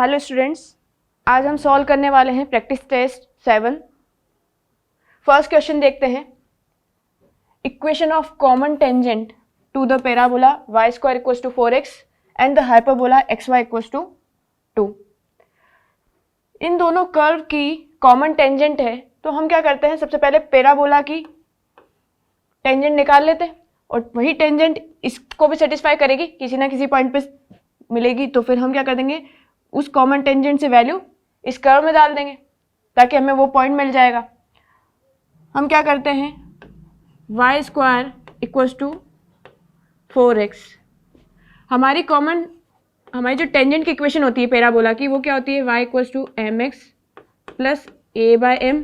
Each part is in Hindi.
हेलो स्टूडेंट्स, आज हम सॉल्व करने वाले हैं प्रैक्टिस टेस्ट 7। फर्स्ट क्वेश्चन देखते हैं। Equation of common tangent to the parabola y square equals to 4x and the hyperbola xy equals to 2। इन दोनों कर्व की कॉमन टेंजेंट है, तो हम क्या करते हैं, सबसे पहले पैराबोला की टेंजेंट निकाल लेते हैं और वही टेंजेंट इसको भी सेटिस्फाई करेगी, किसी ना किसी पॉइंट पे मिलेगी। तो फिर हम क्या कर देंगे, उस कॉमन टेंजेंट से वैल्यू इस कर्व में डाल देंगे ताकि हमें वो पॉइंट मिल जाएगा। हम क्या करते हैं, y square equals to 4x। हमारी जो टेंजेंट की इक्वेशन होती है पैराबोला की, वो क्या होती है, y equals to mx plus a by m।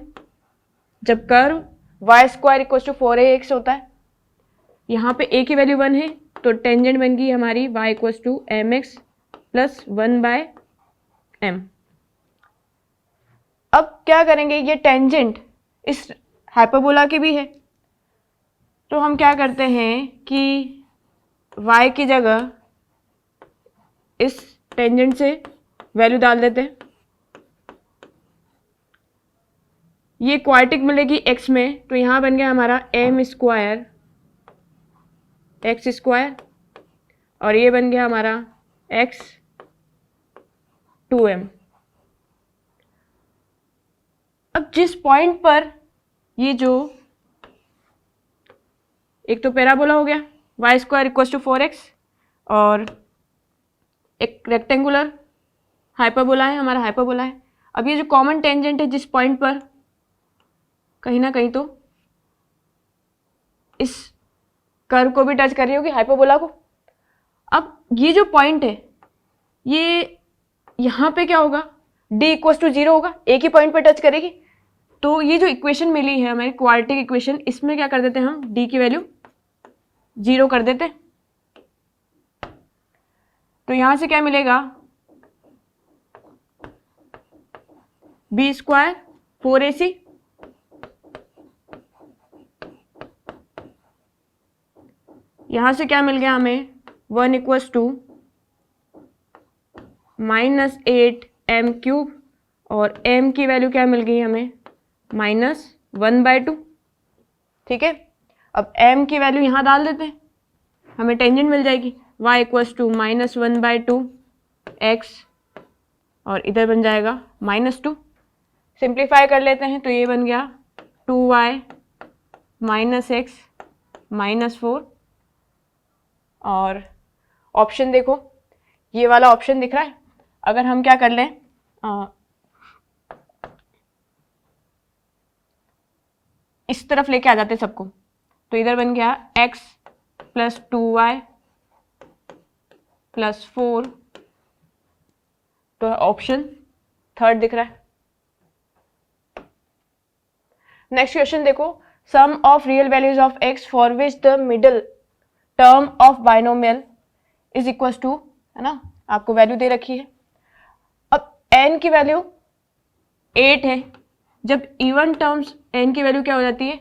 जब curve y square equals to 4ax होता है, यहाँ पे a की वैल्यू 1 है, तो टेंजेंट बन गई हमारी y equals to mx plus 1 by m। अब क्या करेंगे, ये टेंजेंट इस हाइपरबोला की भी है, तो हम क्या करते हैं कि y की जगह इस टेंजेंट से वैल्यू डाल देते हैं। ये क्वाड्रेटिक मिलेगी x में, तो यहाँ बन गया हमारा m स्क्वायर x स्क्वायर और ये बन गया हमारा x 2m। अब जिस पॉइंट पर ये जो एक तो पैराबोला हो गया y square equals to 4x और एक रेक्टेंगुलर हाइपरबोला है, हमारा हाइपरबोला है। अब ये जो कॉमन टेंजेंट है जिस पॉइंट पर, कहीं ना कहीं तो इस कर्व को भी टच कर रही होगी, हाइपरबोला को। अब ये जो पॉइंट है, ये यहाँ पे क्या होगा, d इक्वल्स टू 0 होगा, एक ही पॉइंट पर टच करेगी। तो ये जो इक्वेशन मिली है हमारी क्वाड्रेटिक इक्वेशन, इसमें क्या कर देते हैं हम, d की वैल्यू 0 कर देते हैं। तो यहाँ से क्या मिलेगा, b स्क्वायर 4ac यहाँ से क्या मिल गया हमें, 1 इक्वल्स टू -8m क्यूब और m की वैल्यू क्या मिल गई हमें, -1/2। ठीक है, अब m की वैल्यू यहाँ डाल देते हैं, हमें टेंजेंट मिल जाएगी y इक्वल्स टू -1/2 x और इधर बन जाएगा -2। सिंप्लीफाई कर लेते हैं, तो ये बन गया 2y -x -4। और ऑप्शन देखो, ये वाला ऑप्शन दिख रहा है। अगर हम क्या कर लें, इस तरफ लेके आ जाते सबको, तो इधर बन गया x प्लस 2y प्लस 4, तो ऑप्शन थर्ड दिख रहा है। नेक्स्ट क्वेश्चन देखो, sum of real values of x for which the middle term of binomial is equals to, है ना, आपको वैल्यू दे रखी है। अब n की वैल्यू 8 है, जब इवन टर्म्स n की वैल्यू क्या हो जाती है,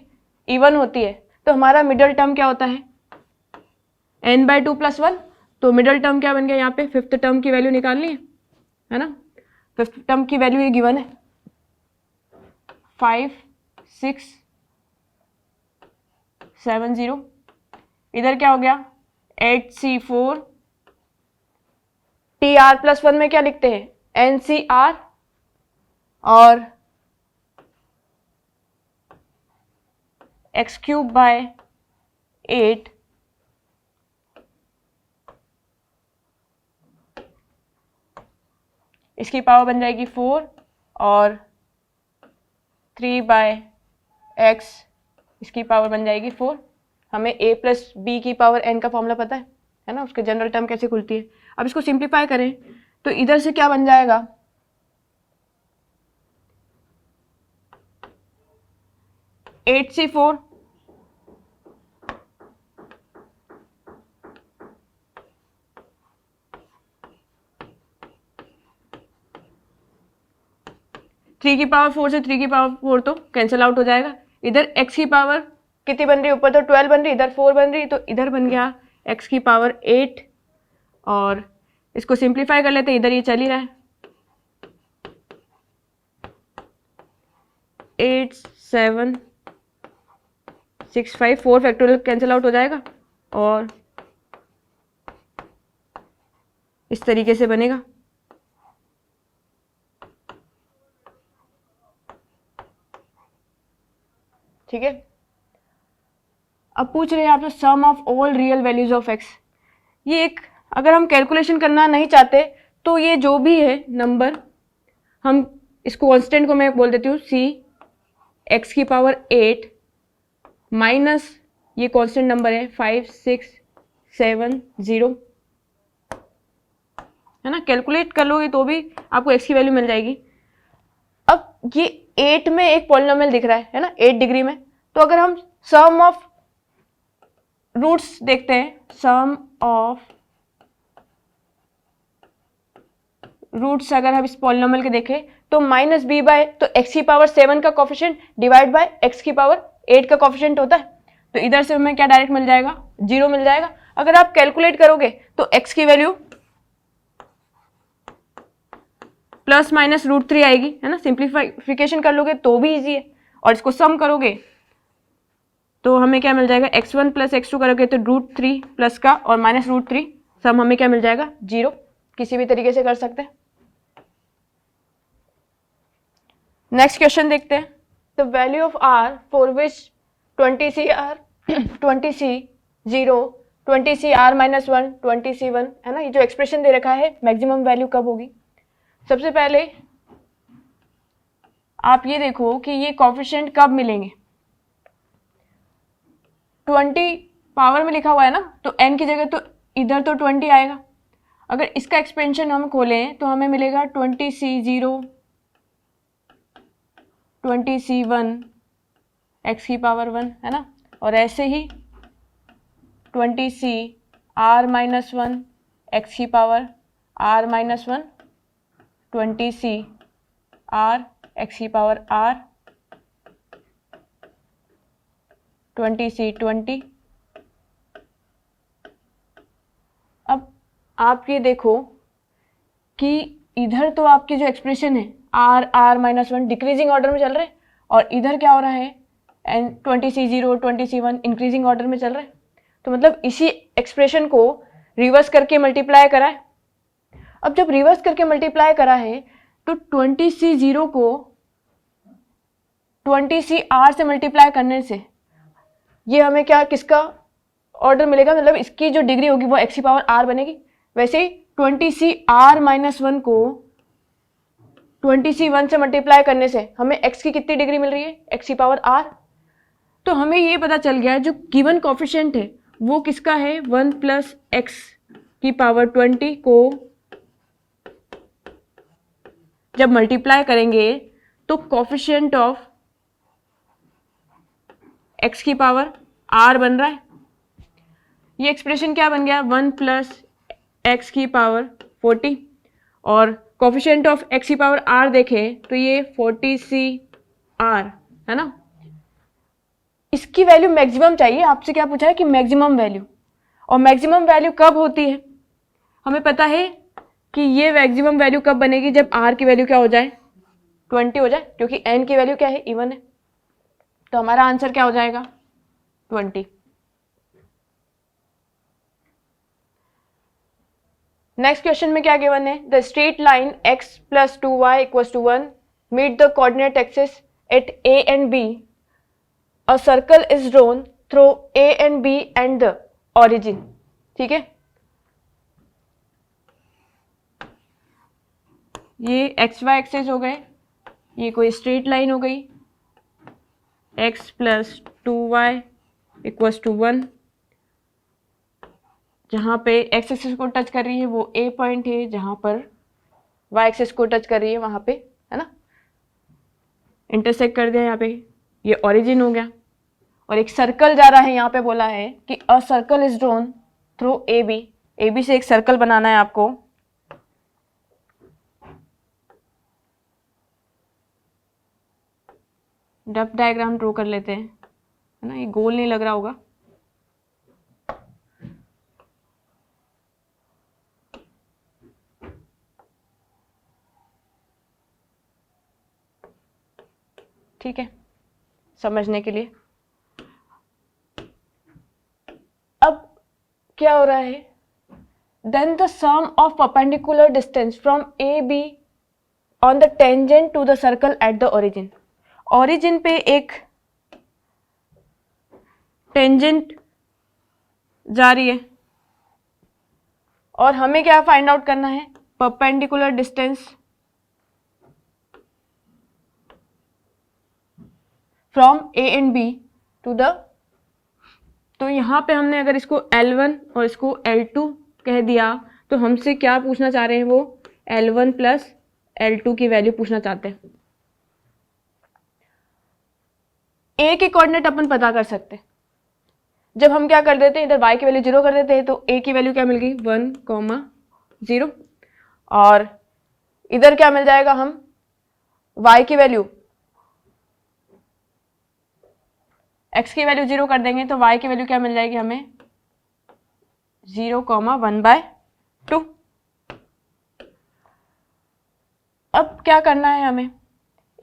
इवन होती है, तो हमारा मिडल टर्म क्या होता है, n/2 + 1। तो मिडल टर्म क्या बन गया, यहाँ पे फिफ्थ टर्म की वैल्यू निकालनी है ना। फिफ्थ टर्म की वैल्यू ये गिवन है 5670। इधर क्या हो गया, 8c4 tr + 1 में क्या लिखते हैं, ncr और x³/8 इसकी पावर बन जाएगी 4 और 3/x इसकी पावर बन जाएगी 4। हमें a प्लस b की पावर n का फॉर्मूला पता है ना, उसके जनरल टर्म कैसे खुलती है। अब इसको सिंप्लीफाई करें, तो इधर से क्या बन जाएगा, 8c4 3 की पावर 4 से 3 की पावर 4 तो कैंसिल आउट हो जाएगा। इधर x की पावर कितनी बन रही है, ऊपर तो 12 बन रही, इधर 4 बन रही, तो इधर बन गया x की पावर 8 और इसको सिंप्लीफाई कर लेते हैं, इधर ये चल ही रहा है 8 7 6 5, 4 फैक्टोरियल कैंसिल आउट हो जाएगा और इस तरीके से बनेगा। ठीक है, अब पूछ रहे हैं आपसे sum of all real values of x. ये एक, अगर हम कैलकुलेशन करना नहीं चाहते तो ये जो भी है नंबर, हम इसको कांस्टेंट को मैं बोल देती हूँ सी एक्स की पावर 8 माइनस ये कांस्टेंट नंबर है 5 6 7 0, है ना। कैलकुलेट कर लोगे तो भी आपको एक्स की वैल्यू मिल जाएगी। अब ये 8 में एक पॉलिनोमियल दिख रहा है ना, 8 डिग्री में, तो अगर हम सम ऑफ रूट्स देखते हैं, सम ऑफ रूट्स अगर हम इस पॉलिनोमियल के देखें तो माइनस बी बाय, तो एक्स की पावर 7 का कोफिशिएंट डिवाइड बाय एक्स की पावर 8 का कोफिशिएंट होता है, तो इधर से हमें क्या डायरेक्ट मिल जाएगा, 0 मिल जाएगा। अगर आप कैलकुलेट करोगे तो एक्स की वैल्यू प्लस माइनस √3 आएगी, है ना। सिंप्लीफिकेशन कर लोगे तो भी इजी है, और इसको सम करोगे तो हमें क्या मिल जाएगा, x1 प्लस x2 करोगे तो √3 प्लस का और माइनस √3, सम हमें क्या मिल जाएगा, 0। किसी भी तरीके से कर सकते हैं। नेक्स्ट क्वेश्चन देखते हैं, the value of r for which 20C(r) 20C0 20C(r-1) 20C1, है ना। ये जो एक्सप्रेशन दे रखा है मैक्सिमम वैल्यू कब होगी। सबसे पहले आप ये देखो कि ये कोफिशिएंट कब मिलेंगे। 20 पावर में लिखा हुआ है ना, तो n की जगह तो इधर तो 20 आएगा। अगर इसका एक्सपेंशन हम खोलें तो हमें मिलेगा 20C0 20C1 x की पावर 1, है ना। और ऐसे ही 20C(r-1) x की पावर r-1 20C(r) x की पावर r 20C20। अब आप ये देखो कि इधर तो आपकी जो एक्सप्रेशन है r-1 डिक्रीजिंग ऑर्डर में चल रहे हैं, और इधर क्या हो रहा है, 20C0 20C1 इंक्रीजिंग ऑर्डर में चल रहा है। तो मतलब इसी एक्सप्रेशन को रिवर्स करके मल्टीप्लाई करा है। अब जब रिवर्स करके मल्टीप्लाई करा है तो 20C0 को 20CR से मल्टीप्लाई करने से ये हमें क्या, किसका ऑर्डर मिलेगा, मतलब इसकी जो डिग्री होगी वो x की पावर r बनेगी। वैसे ही 20CR-1 को 20C1 से मल्टीप्लाई करने से हमें x की कितनी डिग्री मिल रही है, x की पावर r। तो हमें ये पता चल गया जो गिवन कोफिशिएंट है वो किसका है, 1 + x की पावर 20 को जब मल्टीप्लाई करेंगे तो कोफिशिएंट ऑफ x की पावर r बन रहा है। ये एक्सप्रेशन क्या बन गया, 1 + x की पावर 40, और कोफिशिएंट ऑफ x की पावर r देखें तो ये 40CR, है ना। इसकी वैल्यू मैक्सिमम चाहिए, आपसे क्या पूछा है कि मैक्सिमम वैल्यू, और मैक्सिमम वैल्यू कब होती है, हमें पता है कि ये मैक्सिमम वैल्यू कब बनेगी, जब r की वैल्यू क्या हो जाए, 20 हो जाए, क्योंकि n की वैल्यू क्या है, इवन है। तो हमारा आंसर क्या हो जाएगा, 20। नेक्स्ट क्वेश्चन में क्या गिवन है, the straight line x + 2y = 1 meet the coordinate axis at a and b, a circle is drawn through a and b and the origin। ठीक है, ये xy एक्सिस हो गए, ये कोई स्ट्रेट लाइन हो गई, x + 2y = 1, जहाँ पे x एक्सिस को टच कर रही है वो a पॉइंट है, जहाँ पर y एक्सिस को टच कर रही है वहाँ पे, है ना, इंटरसेक्ट कर दिया यहाँ पे, ये ओरिजिन हो गया। और एक सर्कल जा रहा है, यहाँ पे बोला है कि a circle is drawn through A B से एक सर्कल बनाना है आपको। डेप्थ डायग्राम ड्रॉ कर लेते हैं, है ना, ये गोल नहीं लग रहा होगा। ठीक है, समझने के लिए। अब क्या हो रहा है, then the sum of perpendicular distance from A B on the tangent to the circle at the origin. Origin पे एक टेंजेंट जा रही है और हमें क्या फाइंड आउट करना है, perpendicular distance from A and B to the, तो यहाँ पे हमने अगर इसको L1 और इसको L2 कह दिया तो हमसे क्या पूछना चाह रहे हैं, वो L1 प्लस L2 की वैल्यू पूछना चाहते हैं। ए के कोऑर्डिनेट अपन पता कर सकते हैं, जब हम क्या कर देते हैं, इधर y की वैल्यू 0 कर देते हैं तो a की वैल्यू क्या मिल गई 1,0, और इधर क्या मिल जाएगा, हम y की वैल्यू x की वैल्यू 0 कर देंगे तो y की वैल्यू क्या मिल जाएगी हमें 0,1/2। अब क्या करना है हमें,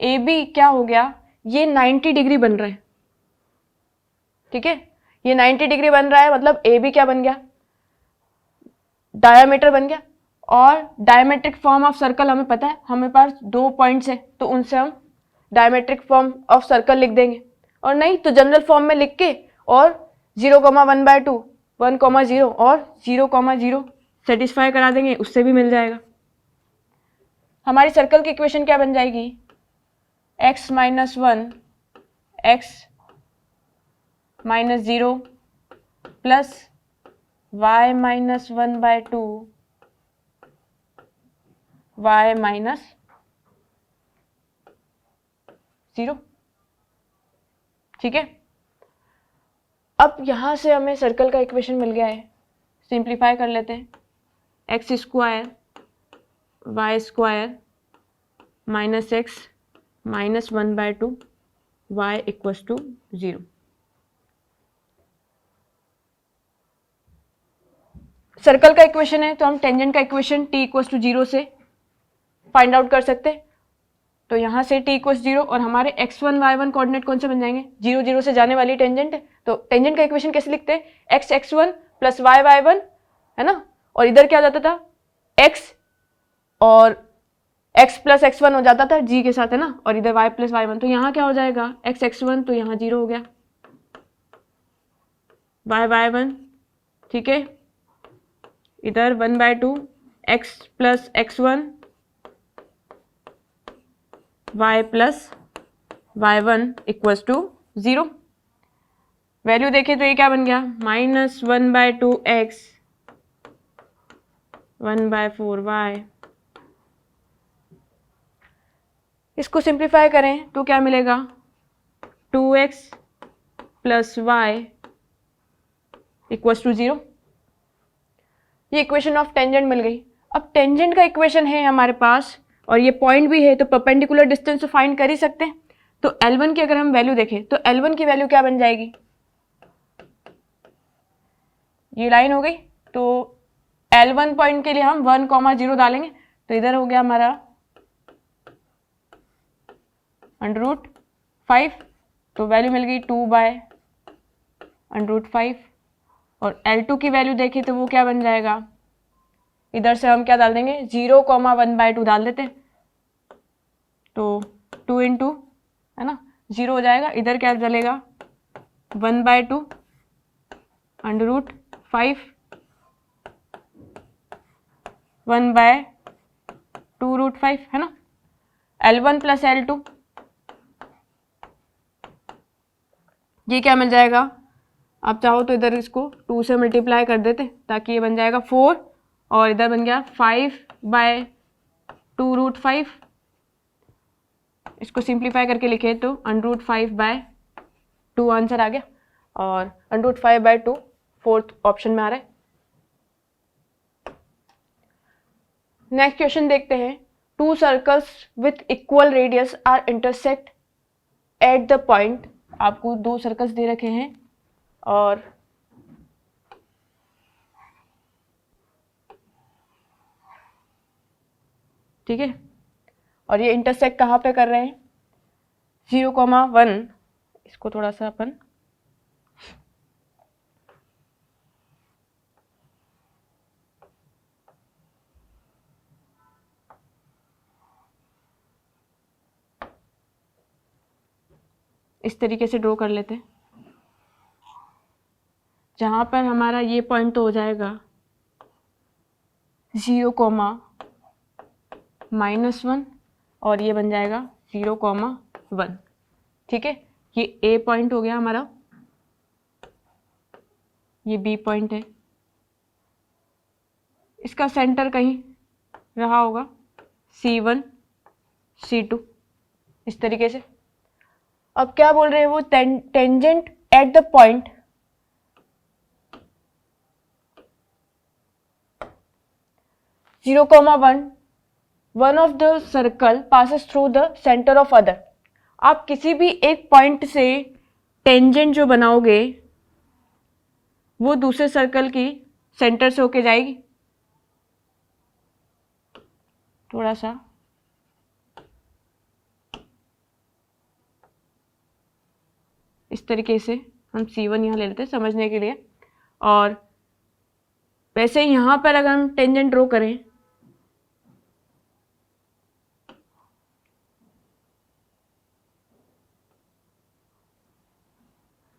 ए बी क्या हो गया, ये 90 डिग्री बन रहा है, ठीक है, ये 90 डिग्री बन रहा है, मतलब ए बी क्या बन गया, डायामीटर बन गया। और डायमेट्रिक फॉर्म ऑफ सर्कल हमें पता है, हमें पास 2 पॉइंट्स है तो उनसे हम डायमेट्रिक फॉर्म ऑफ सर्कल लिख देंगे, और नहीं तो जनरल फॉर्म में लिख के और 0,1/2 1,0 और 0,0 सेटिस्फाई करा देंगे, उससे भी मिल जाएगा। हमारी सर्कल की इक्वेशन क्या बन जाएगी, x - 1 x - 0 plus y - 1/2 y - 0, ठीक है। अब यहां से हमें सर्कल का इक्वेशन मिल गया है, सिंप्लीफाई कर लेते हैं, x square y square minus x - 1/2 y = 0। Circle का इक्वेशन है तो हम टेंजेंट का इक्वेशन t = 0 से फाइंड आउट कर सकते हैं, तो यहां से t = 0 और हमारे x1 y1 कोऑर्डिनेट कौन से बन जाएंगे, 0 0 से जाने वाली टेंजेंट है, तो टेंजेंट का इक्वेशन कैसे लिखते हैं, x x1 plus y y1, है ना, और इधर क्या हो जाता था x और x प्लस x1 हो जाता था g के साथ, है ना, और इधर y प्लस y1, तो यहाँ क्या हो जाएगा x x1 तो यहाँ 0 हो गया, y y1, ठीक है, इधर 1/2 x plus x1 y plus y1 = 0। Value देखें तो ये क्या बन गया -1/2 x 1/4 y। इसको सिंप्लीफाई करें तो क्या मिलेगा 2x प्लस y = 0। ये इक्वेशन ऑफ टेंजेंट मिल गई। अब टेंजेंट का इक्वेशन है हमारे पास और ये पॉइंट भी है, तो परपेंडिकुलर डिस्टेंस तो फाइंड कर ही सकते हैं। तो L1 की अगर हम वैल्यू देखें तो L1 की वैल्यू क्या बन जाएगी, ये लाइन हो गई, तो L1 पॉइंट के लिए हम 1,0 डालेंगे, तो इधर हो गया हमारा √5, तो वैल्यू मिल गई 2/√5। और L2 की वैल्यू देखी तो वो क्या बन जाएगा, इधर से हम क्या डाल देंगे 0,1/2 डाल देते हैं, तो 2 × है ना 0 हो जाएगा, इधर क्या चलेगा 1/2 √5 1/2√5, है ना, L1 प्लस L2 ये क्या मिल जाएगा, आप चाहो तो इधर इसको 2 से मल्टीप्लाई कर देते ताकि ये बन जाएगा 4 और इधर बन गया 5/2√5। इसको सिंप्लीफाई करके लिखे तो √5/2 आंसर आ गया, और √5/2 फोर्थ ऑप्शन में आ रहा है। नेक्स्ट क्वेश्चन देखते हैं, 2 circles with equal radius r intersect at the point. आपको 2 सर्कल्स दे रखे हैं और ठीक है, और ये इंटरसेक्ट कहाँ पे कर रहे हैं, 0,1, इसको थोड़ा सा अपन इस तरीके से ड्रॉ कर लेते हैं, जहाँ पर हमारा ये पॉइंट तो हो जाएगा 0,-1 और ये बन जाएगा 0,1। ठीक है, ये ए पॉइंट हो गया हमारा, ये बी पॉइंट है, इसका सेंटर कहीं रहा होगा C1 C2 इस तरीके से। अब क्या बोल रहे हैं वो, tangent at the point one of the circle passes through the centre of other. आप किसी भी एक पॉइंट से टेंजेंट जो बनाओगे वो दूसरे सर्कल की सेंटर से होके जाएगी। थोड़ा सा इस तरीके से हम C1 यहाँ ले लेते हैं समझने के लिए। और वैसे यहाँ पर अगर हम टेंजेंट ड्रॉ करें,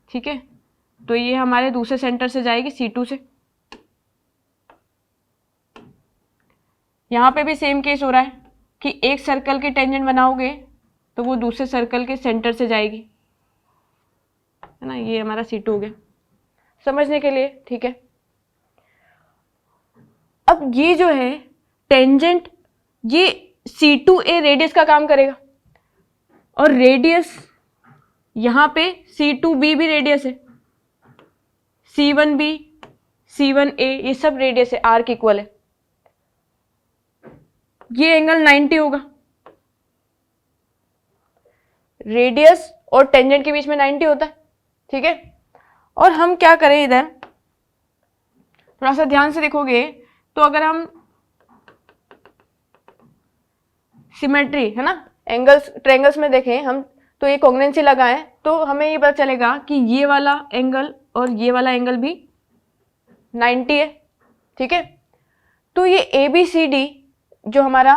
ठीक है, तो ये हमारे दूसरे सेंटर से जाएगी C2 से। यहाँ पे भी सेम केस हो रहा है कि एक सर्कल के टेंजेंट बनाओगे तो वो दूसरे सर्कल के सेंटर से जाएगी, है ना। ये हमारा C2 हो गया समझने के लिए, ठीक है। अब ये जो है टेंजेंट, ये C2A रेडियस का काम करेगा और रेडियस यहाँ पे C2B भी रेडियस है, C1B C1A ये सब रेडियस है, आर्क इक्वल है। ये एंगल 90 होगा, रेडियस और टेंजेंट के बीच में 90 होता है, ठीक है। और हम क्या करें, इधर थोड़ा सा ध्यान से देखोगे तो अगर हम सिमेट्री, है ना, एंगल्स ट्रायंगल्स में देखें हम, तो ये कॉन्ग्रुएंसी लगाएं तो हमें ये पता चलेगा कि ये वाला एंगल और ये वाला एंगल भी 90 है, ठीक है। तो ये ABCD जो हमारा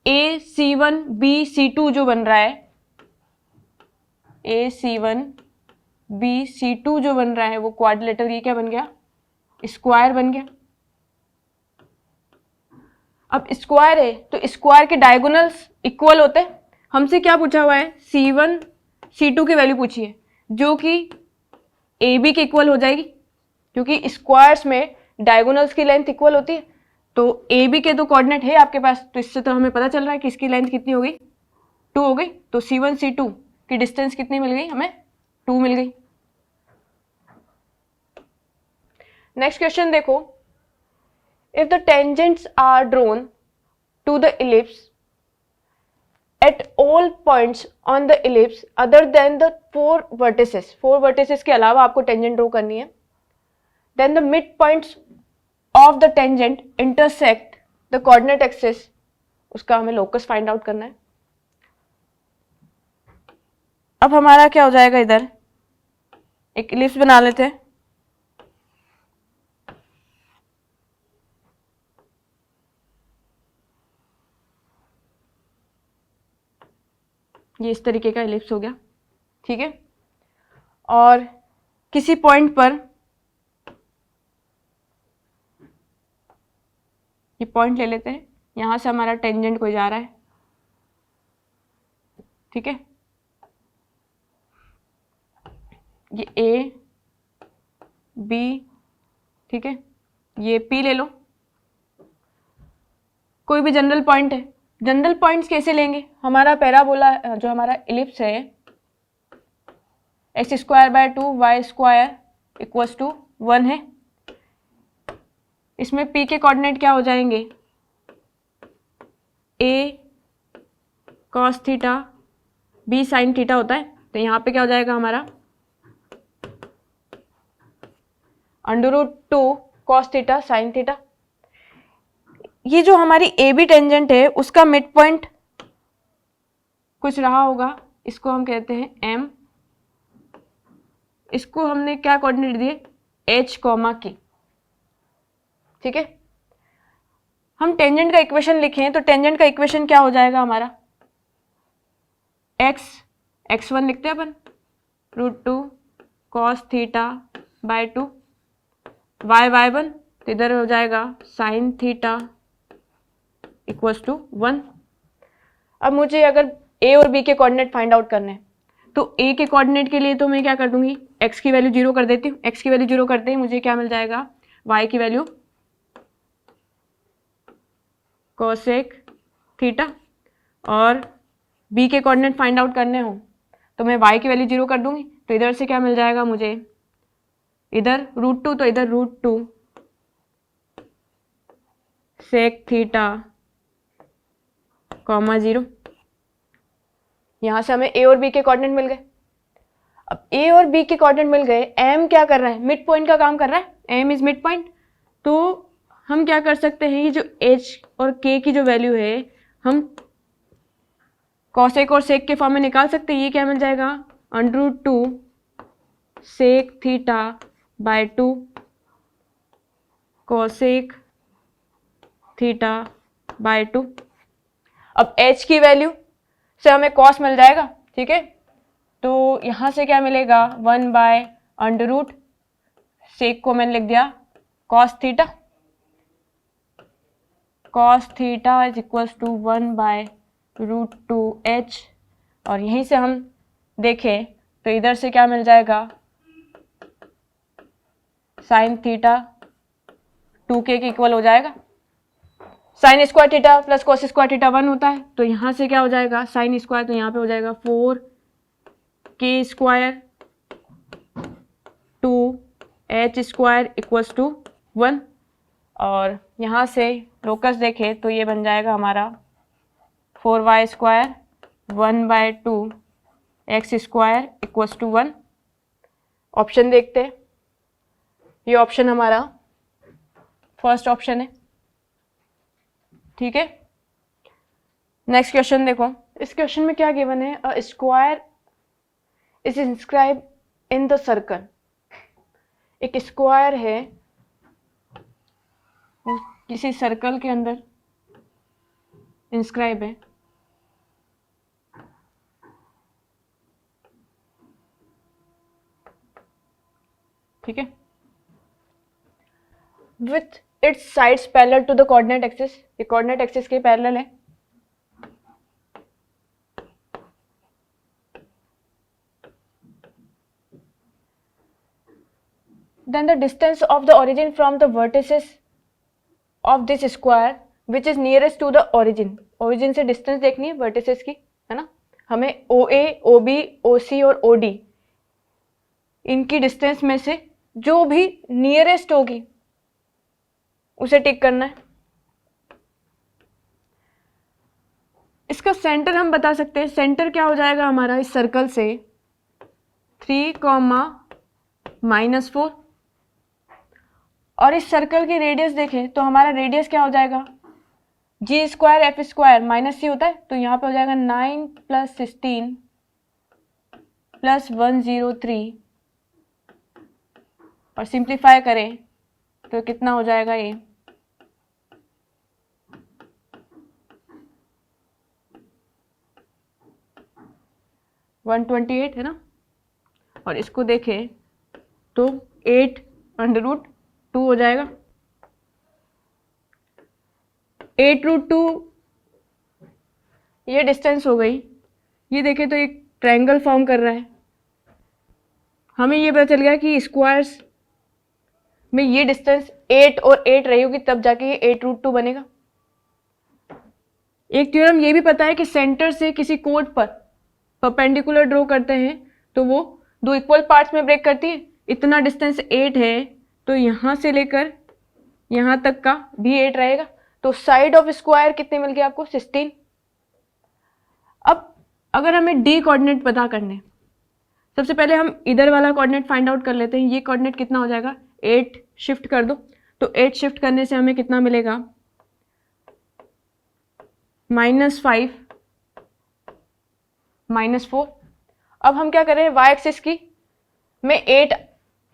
AC1 BC2 जो बन रहा है, AC1 BC2 जो बन रहा है वो क्वाड्रिलेटरल, ये क्या बन गया, स्क्वायर बन गया। अब स्क्वायर है तो स्क्वायर के डायगोनल्स इक्वल होते हैं। हमसे क्या पूछा हुआ है, C1 C2 की वैल्यू पूछी है जो कि AB के इक्वल हो जाएगी, क्योंकि स्क्वायर्स में डायगोनल्स की लेंथ इक्वल होती है। तो AB के तो कोऑर्डिनेट है आपके पास, तो इससे तो हमें पता चल रहा है कि इसकी लेंथ कितनी हो गई, 2 हो गई। तो C1 C2 की डिस्टेंस कितनी मिल गई, हमें 2 मिल गई। नेक्स्ट क्वेश्चन देखो, if the tangents are drawn to the ellipse at all points on the ellipse other than the 4 vertices के अलावा आपको टेंजेंट ड्रॉ करनी है, then the midpoints of the tangent intersect the coordinate axis, उसका हमें लोकस फाइंड आउट करना है। अब हमारा क्या हो जाएगा, इधर एक इलिप्स बना लेते हैं, ये इस तरीके का इलिप्स हो गया, ठीक है। और किसी पॉइंट पर ये पॉइंट ले लेते हैं, यहां से हमारा टेंजेंट कोई जा रहा है, ठीक है। ये A B, ठीक है, ये P ले लो, कोई भी जनरल पॉइंट है। जनरल पॉइंट्स कैसे लेंगे, हमारा पैराबोला जो हमारा इलिप्स है x²/2 y² = 1 है, इसमें P के कोऑर्डिनेट क्या हो जाएंगे, A cos theta B sin theta होता है। तो यहाँ पे क्या हो जाएगा हमारा √2 cos थीटा sin थीटा। ये जो हमारी AB टेंजेंट है उसका मिड पॉइंट कुछ रहा होगा इसको हम कहते हैं m, इसको हमने क्या कोऑर्डिनेट दिए, h, k, ठीक है। हम टेंजेंट का इक्वेशन लिखें तो टेंजेंट का इक्वेशन क्या हो जाएगा हमारा, x1 लिखते हैं अपन, √2 cos थीटा बाय 2, y1 तो इधर हो जाएगा sin थीटा इक्वल्स टू 1। अब मुझे अगर a और b के कोऑर्डिनेट फाइंड आउट करने हैं तो a के कोऑर्डिनेट के लिए तो मैं क्या कर दूंगी, x की वैल्यू 0 कर देती हूँ। x की वैल्यू 0 करते ही मुझे क्या मिल जाएगा, y की वैल्यू कोसेक थीटा, और b के कोऑर्डिनेट फाइंड आउट करने हो तो मैं y की वैल्यू 0 कर दूंगी, तो इधर से क्या मिल जाएगा मुझे, इधर √2 तो इधर √2 सेक थीटा कॉमा 0। यहां से हमें a और b के कोऑर्डिनेट मिल गए। अब a और b के कोऑर्डिनेट मिल गए, m क्या कर रहा है, मिड पॉइंट का काम कर रहा है, m इज मिड पॉइंट। तो हम क्या कर सकते हैं, ये जो h और k की जो वैल्यू है हम कॉसेक और सेक के फॉर्म में निकाल सकते हैं। ये क्या मिल जाएगा, √2 sec theta by 2 cosec theta by 2। अब h की वैल्यू से हमें कॉस मिल जाएगा, ठीक है। तो यहां से क्या मिलेगा, 1/√, सेक को मैंने लिख दिया cos theta, cos theta is equals to 1/√2h। और यहीं से हम देखें तो इधर से क्या मिल जाएगा, साइन थीटा 2k के इक्वल हो जाएगा। Sine square theta plus cos square theta 1 होता है, तो यहाँ से क्या हो जाएगा, साइन स्क्वायर तो यहाँ पे हो जाएगा 4k square 2h square equals to 1। और यहाँ से लोकस देखें तो ये बन जाएगा हमारा 4y square 1/2x square equals to 1। Option देखते हैं, ये ऑप्शन हमारा फर्स्ट ऑप्शन है, ठीक है। नेक्स्ट क्वेश्चन देखो, इस क्वेश्चन में क्या गिवन है, a square is inscribe in the circle. एक स्क्वायर है वो किसी सर्कल के अंदर इंस्क्राइब है, ठीक है, with its sides parallel to the coordinate axis. ये कोऑर्डिनेट एक्सिस के पैरेलल है। Then the distance of the origin from the vertices of this square which is nearest to the origin। origin से distance देखनी है vertices की, है ना। हमें OA, OB, OC और OD इनकी distance में से जो भी nearest होगी उसे टिक करना है। इसका सेंटर हम बता सकते हैं, सेंटर क्या हो जाएगा हमारा इस सर्कल से 3,-4। और इस सर्कल की रेडियस देखें तो हमारा रेडियस क्या हो जाएगा, g square f square minus c होता है, तो यहाँ पे हो जाएगा 9 + 16 + 103। और सिंप्लीफाई करें तो कितना हो जाएगा, ये 128 है ना। और इसको देखें तो 8√2 हो जाएगा। 8√2 ये डिस्टेंस हो गई। ये देखें तो एक ट्रायंगल फॉर्म कर रहा है। हमें ये पता चल गया कि स्क्वायर्स में ये डिस्टेंस 8 और 8 रही होगी, तब जाके ये 8√2 बनेगा। एक थ्योरम ये भी पता है कि सेंटर से किसी कोड पर परपेंडिकुलर ड्रॉ करते हैं तो वो दो इक्वल पार्ट्स में ब्रेक करती है। इतना डिस्टेंस 8 है तो यहाँ से लेकर यहाँ तक का भी 8 रहेगा, तो साइड ऑफ स्क्वायर कितने मिल गए आपको, 16। अब अगर हमें डी कोऑर्डिनेट पता करने, सबसे पहले हम इधर वाला कोऑर्डिनेट फाइंड आउट कर लेते हैं। ये कोऑर्डिनेट कितना हो जाएगा, 8 शिफ्ट कर दो, तो 8 शिफ्ट करने से हमें कितना मिलेगा, -5 -4। अब हम क्या कर रहे हैं, वाई एक्सिस की में 8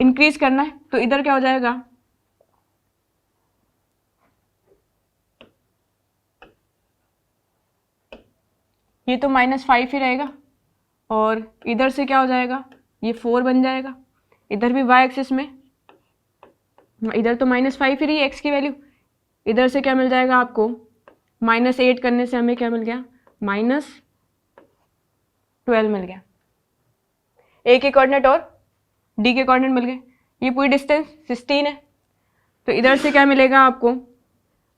इंक्रीज करना है, तो इधर क्या हो जाएगा, ये तो -5 ही रहेगा, और इधर से क्या हो जाएगा, ये 4 बन जाएगा। इधर भी वाई एक्सिस में, इधर तो -5 ही रही एक्स की वैल्यू, इधर से क्या मिल जाएगा आपको, -8 करने से हमें क्या मिल गया, -12 मिल गया। ए के कोऑर्डिनेट और डी के कोऑर्डिनेट मिल गए। ये पूरी डिस्टेंस 16 है, तो इधर से क्या मिलेगा आपको,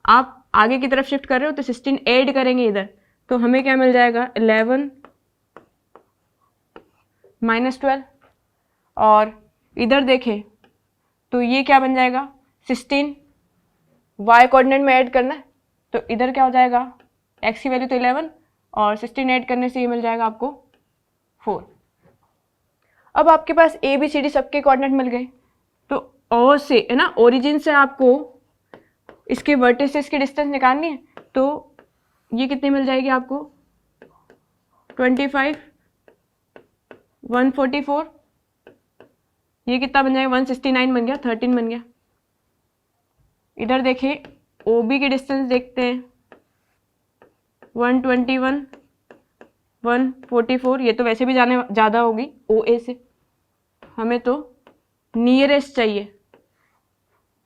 आप आगे की तरफ शिफ्ट कर रहे हो तो 16 ऐड करेंगे इधर, तो हमें क्या मिल जाएगा, 11 -12, और इधर देखें तो ये क्या बन जाएगा, 16 वाई कोऑर्डिनेट में ऐड करना है, तो इधर क्या हो जाएगा, एक्स की वैल्यू तो 11 और 16 ऐड करने से ये मिल जाएगा आपको 4। अब आपके पास ए बी सी डी सबके कोऑर्डिनेट मिल गए, तो ओ से है ना, ओरिजिन से आपको इसके वर्टिसेस की डिस्टेंस निकालनी है, तो ये कितनी मिल जाएगी आपको, 25 144, ये कितना बन जाएगा, 169 बन गया, 13 बन गया। इधर देखें ओ बी की डिस्टेंस देखते हैं, 121 144, ये तो वैसे भी जाने ज़्यादा होगी ओ ए से, हमें तो नियरेस्ट चाहिए,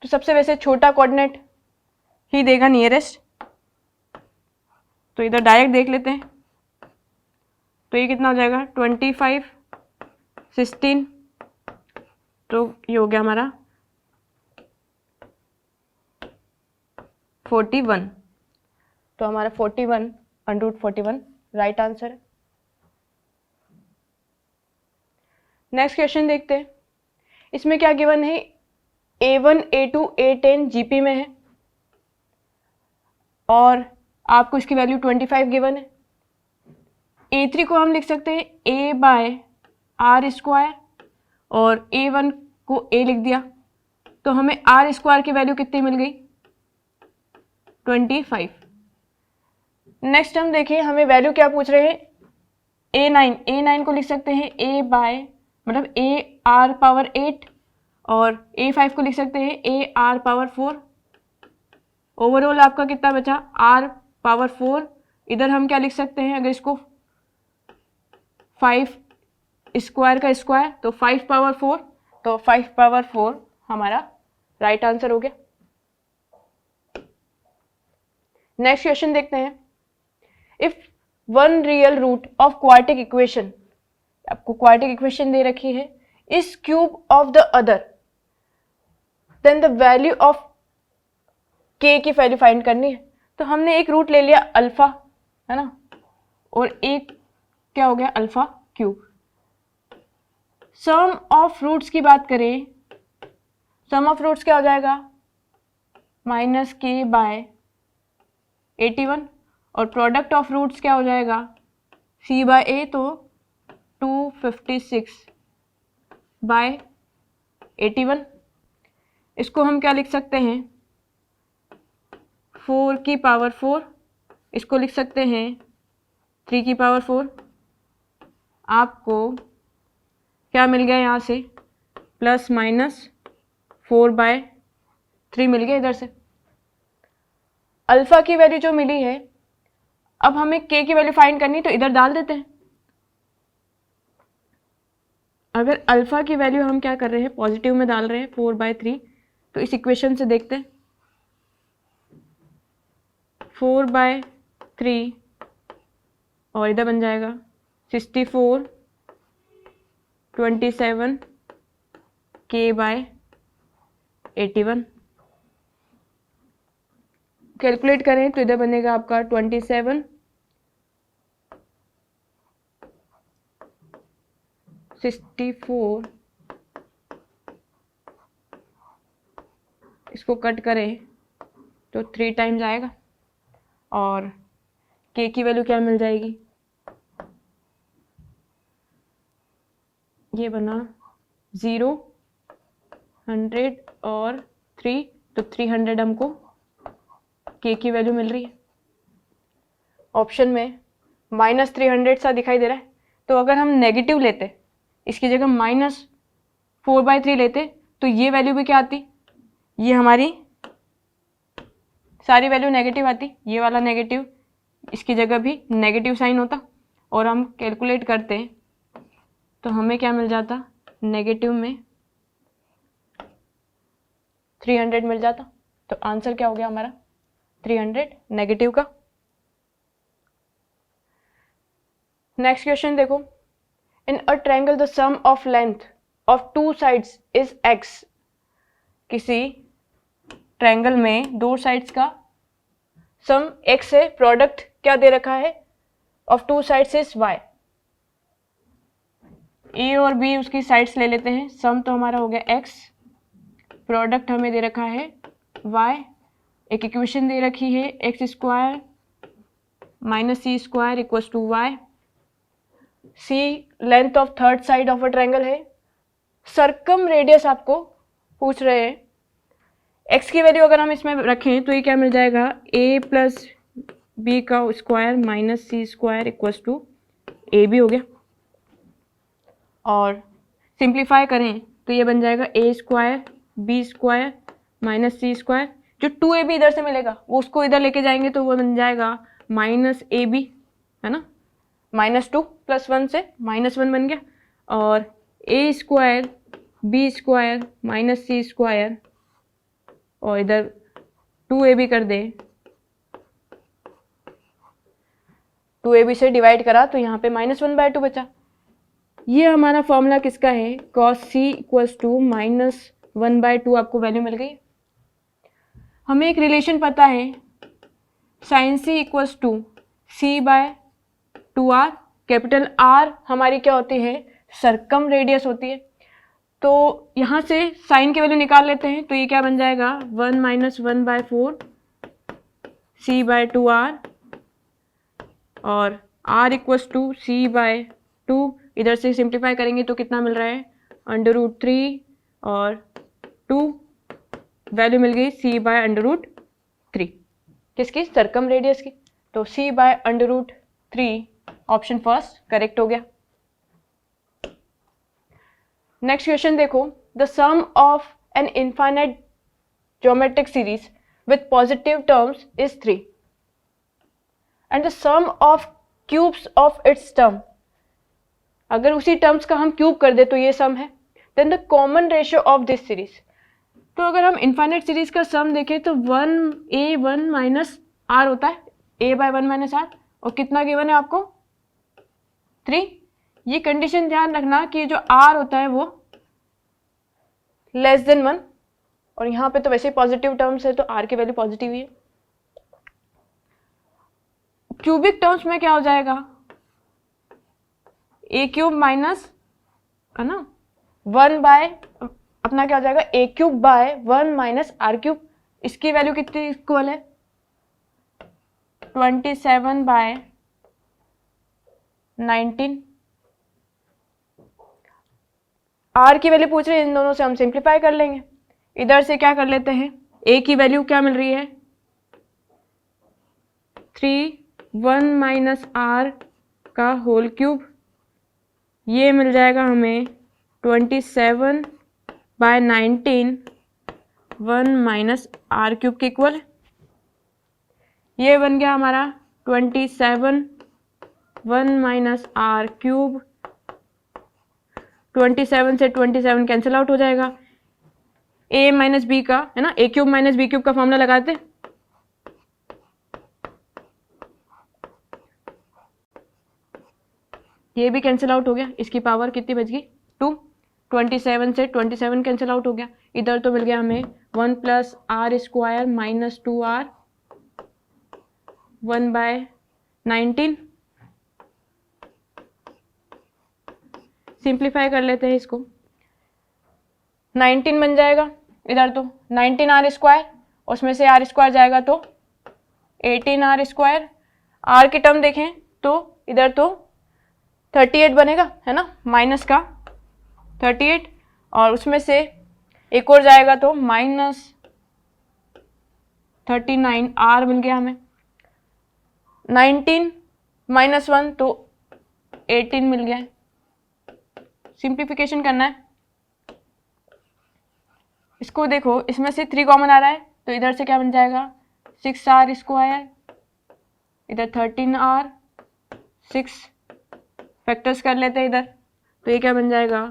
तो सबसे वैसे छोटा कोऑर्डिनेट ही देगा नियरेस्ट, तो इधर डायरेक्ट देख लेते हैं, तो ये कितना हो जाएगा, 25 16, तो ये हो गया हमारा 41, तो हमारा 41 √41 राइट आंसर है। नेक्स्ट क्वेश्चन देखते हैं, इसमें क्या गिवन है, A1 A2 A10 जीपी में है और आपको इसकी वैल्यू 25 गिवन है। A3 को हम लिख सकते हैं A/r² और A1 को A लिख दिया, तो हमें r² की वैल्यू कितनी मिल गई, 25। नेक्स्ट हम देखिए, हमें वैल्यू क्या पूछ रहे हैं, A9 को लिख सकते हैं मतलब AR⁴ और A5 को लिख सकते हैं AR⁴। ओवरऑल आपका कितना बचा, R⁴। इधर हम क्या लिख सकते हैं, अगर इसको 5 स्क्वायर का स्क्वायर तो 5⁴, तो 5⁴ हमारा राइट आंसर हो गया। नेक्स्ट क्वेश्चन देखते हैं, if one real root of quadratic equation, आपको क्वाड्रेटिक इक्वेशन दे रखी है, is cube of the other, then the value of k की वैल्यू फाइंड करनी है। तो हमने एक रूट ले लिया अल्फा, है ना, और एक क्या हो गया alpha cube. Sum of roots की बात करें, सम ऑफ रूट्स क्या हो जाएगा, -k/81, और प्रोडक्ट ऑफ रूट्स क्या हो जाएगा, c/a, तो 256/81। इसको हम क्या लिख सकते हैं, 4⁴, इसको लिख सकते हैं 3⁴। आपको क्या मिल गया यहाँ से, ±4/3 मिल गया इधर से। अल्फा की वैल्यू जो मिली है, अब हमें के की वैल्यू फाइंड करनी, तो इधर डाल देते हैं। अगर अल्फा की वैल्यू हम क्या कर रहे हैं, पॉजिटिव में डाल रहे हैं 4/3, तो इस इक्वेशन से देखते हैं, 4/3 और इधर बन जाएगा 64 27 k/81। कैलकुलेट करें तो इधर बनेगा आपका 27 64, इसको कट करें तो 3 टाइम्स आएगा, और के की वैल्यू क्या मिल जाएगी, ये बना 0 100 और 3, तो 300 हमको के की वैल्यू मिल रही है। ऑप्शन में -300 सा दिखाई दे रहा है, तो अगर हम नेगेटिव लेते, इसकी जगह -4/3 लेते, तो ये वैल्यू भी क्या आती, ये हमारी सारी वैल्यू नेगेटिव आती, ये वाला नेगेटिव, इसकी जगह भी नेगेटिव साइन होता, और हम कैलकुलेट करते तो हमें क्या मिल जाता, नेगेटिव में 300 मिल जाता। तो आंसर क्या हो गया हमारा, 300 नेगेटिव का। नेक्स्ट क्वेश्चन देखो, in a triangle the sum of length of two sides is x। किसी ट्रायंगल में दो साइड्स का सम x है, प्रोडक्ट क्या दे रखा है, of two sides is y। a और b उसकी साइड्स ले लेते हैं, सम तो हमारा हो गया x, प्रोडक्ट हमें दे रखा है y, एक इक्वेशन दे रखी है x square minus c square equals to y। c length of third side of a triangle है, सर्कम रेडियस आपको पूछ रहे हैं। x की वैल्यू अगर हम इसमें रखें तो ये क्या मिल जाएगा, a प्लस बी का square minus c square equals to a b हो गया। और सिंप्लीफाई करें तो ये बन जाएगा a square b square minus c square, जो 2ab इधर से मिलेगा वो उसको इधर लेके जाएंगे तो वो बन जाएगा माइनस ए बी, है ना, -2 + 1 से -1 बन गया। और a square b square minus c square, और इधर 2ab कर दे, 2ab से डिवाइड करा तो यहाँ पे -1/2 बचा। ये हमारा फॉर्मूला किसका है, cos c इक्वल्स टू -1/2 आपको वैल्यू मिल गई। हमें एक रिलेशन पता है, sin c equals to c/2r। Capital R हमारी क्या होती है, सर्कम रेडियस होती है। तो यहाँ से साइन की वैल्यू निकाल लेते हैं, तो ये क्या बन जाएगा, 1 - 1/4 c/2r, और r इक्वल्स टू c/2, इधर से सिंप्लीफाई करेंगे तो कितना मिल रहा है, √3 और 2, वैल्यू मिल गई c/√3 किसकी, सर्कम रेडियस की। तो c/√3 ऑप्शन फर्स्ट करेक्ट हो गया। नेक्स्ट क्वेश्चन देखो, the sum of an infinite geometric series with positive terms is 3 and the sum of cubes of its term. अगर उसी टर्म्स का हम क्यूब कर दे तो ये सम है। Then the common ratio of this series. तो अगर हम इनफाइनाइट सीरीज का सम देखें तो 1 - r होता है, a/1 - r, और कितना गिवन है आपको, 3। ये कंडीशन ध्यान रखना कि जो r होता है वो <<1, और यहाँ पे तो वैसे पॉजिटिव टर्म्स है तो r की वैल्यू पॉजिटिव ही है। क्यूबिक टर्म्स में क्या हो जाएगा, a³ माइनस, है ना, 1 अपना क्या हो जाएगा, a³ / 1 - r³। इसकी वैल्यू कितनी इक्वल है, 27/19। r की वैल्यू पूछ रहे हैं, इन दोनों से हम सिंप्लीफाई कर लेंगे। इधर से क्या कर लेते हैं, a की वैल्यू क्या मिल रही है, 3 1 - r का होल क्यूब, ये मिल जाएगा हमें 27/19 1 - r³ के इक्वल। ये बन गया हमारा 27 1 - r³। 27 से 27 कैंसिल आउट हो जाएगा, a - b का, है ना, a³ - b³ का फॉर्मूला लगाते, ये भी कैंसिल आउट हो गया, इसकी पावर कितनी बच गई, 2। 27 से 27 कैंसिल आउट हो गया, इधर तो मिल गया हमें 1 + r² - 2r 1/19। सिंप्लीफाई कर लेते हैं इसको, 19 बन जाएगा, इधर तो 19r², उसमें से r² जाएगा तो 18r²। r की टर्म देखें तो इधर तो 38 बनेगा, है ना, माइनस का 38, और उसमें से एक और जाएगा तो -39 r मिल गया हमें। 19 - 1 तो 18 मिल गया है। सिंप्लीफिकेशन करना है, इसको देखो, इसमें से 3 कॉमन आ रहा है तो इधर से क्या बन जाएगा 6r स्क्वायर, इधर 13r, 6 फैक्टर्स कर लेते हैं इधर, तो ये क्या बन जाएगा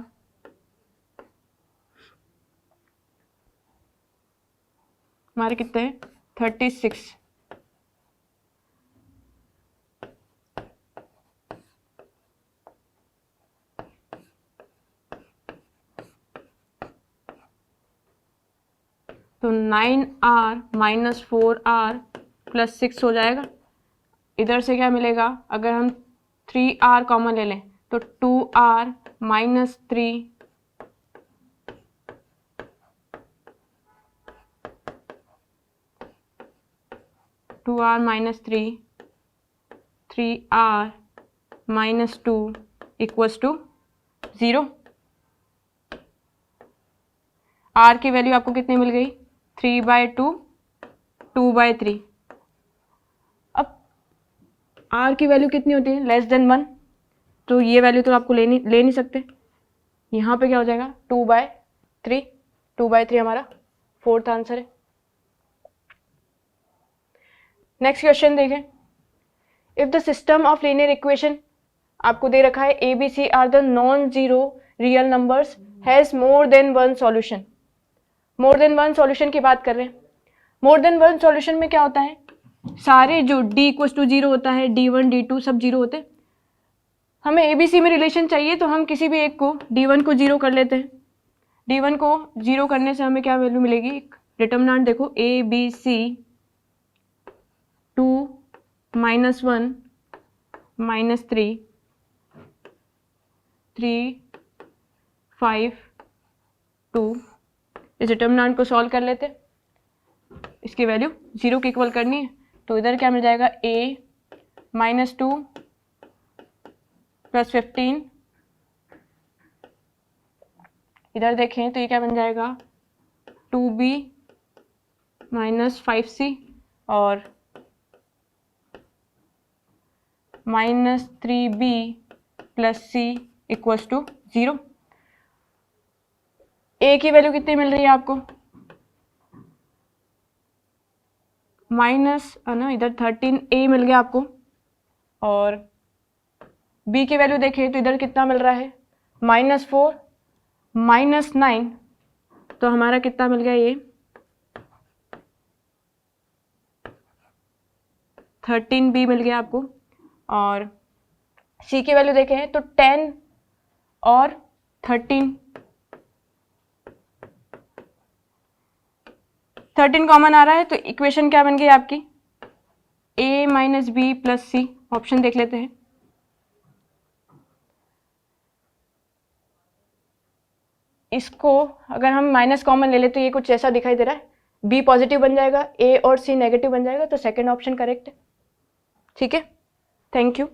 हमारे कितने 36। तो 9r माइनस 4r प्लस 6 हो जाएगा। इधर से क्या मिलेगा, अगर हम 3r कॉमन ले लें तो 2r minus 3 2r minus 3 3r minus 2 equals to 0। r की वैल्यू आपको कितनी मिल गई 3/2 2/3। अब r की वैल्यू कितनी होती है लेस देन 1, तो ये वैल्यू तो आपको ले नहीं सकते। यहाँ पे क्या हो जाएगा 2/3, 2/3 हमारा 4th आंसर है। नेक्स्ट क्वेश्चन देखें, if the system of linear equation आपको दे रखा है a b c are the non zero real numbers has more than one solution. More than one solution की बात कर रहे हैं। मोर देन वन सॉल्यूशन में क्या होता है, सारे जो d इक्वल्स टू 0 होता है, d1 d2 सब 0 होते हैं। हमें ए बी सी में रिलेशन चाहिए तो हम किसी भी एक को d1 को 0 कर लेते हैं। d1 को 0 करने से हमें क्या वैल्यू मिलेगी, डिटर्मिनेंट देखो a b c 2 minus 1 minus 3 3 5 2। इस डिटर्मिनेंट को सॉल्व कर लेते, इसकी वैल्यू 0 की इक्वल करनी है, तो इधर क्या मिल जाएगा a माइनस 2 प्लस 15, इधर देखें तो ये क्या बन जाएगा 2b माइनस 5c और minus 3b plus c equals to 0। a की वैल्यू कितनी मिल रही है आपको माइनस ना, इधर 13a मिल गया आपको, और b की वैल्यू देखें तो इधर कितना मिल रहा है माइनस 4 माइनस 9, तो हमारा कितना मिल गया ये 13b मिल गया आपको। और c की वैल्यू देखें तो 10 और 13 कॉमन आ रहा है, तो इक्वेशन क्या बन गई आपकी a minus b plus c. Option देख लेते हैं, इसको अगर हम माइनस कॉमन ले ले तो ये कुछ ऐसा दिखाई दे रहा है, b पॉजिटिव बन जाएगा, a और c नेगेटिव बन जाएगा, तो सेकंड ऑप्शन करेक्ट है। ठीक है, थैंक यू।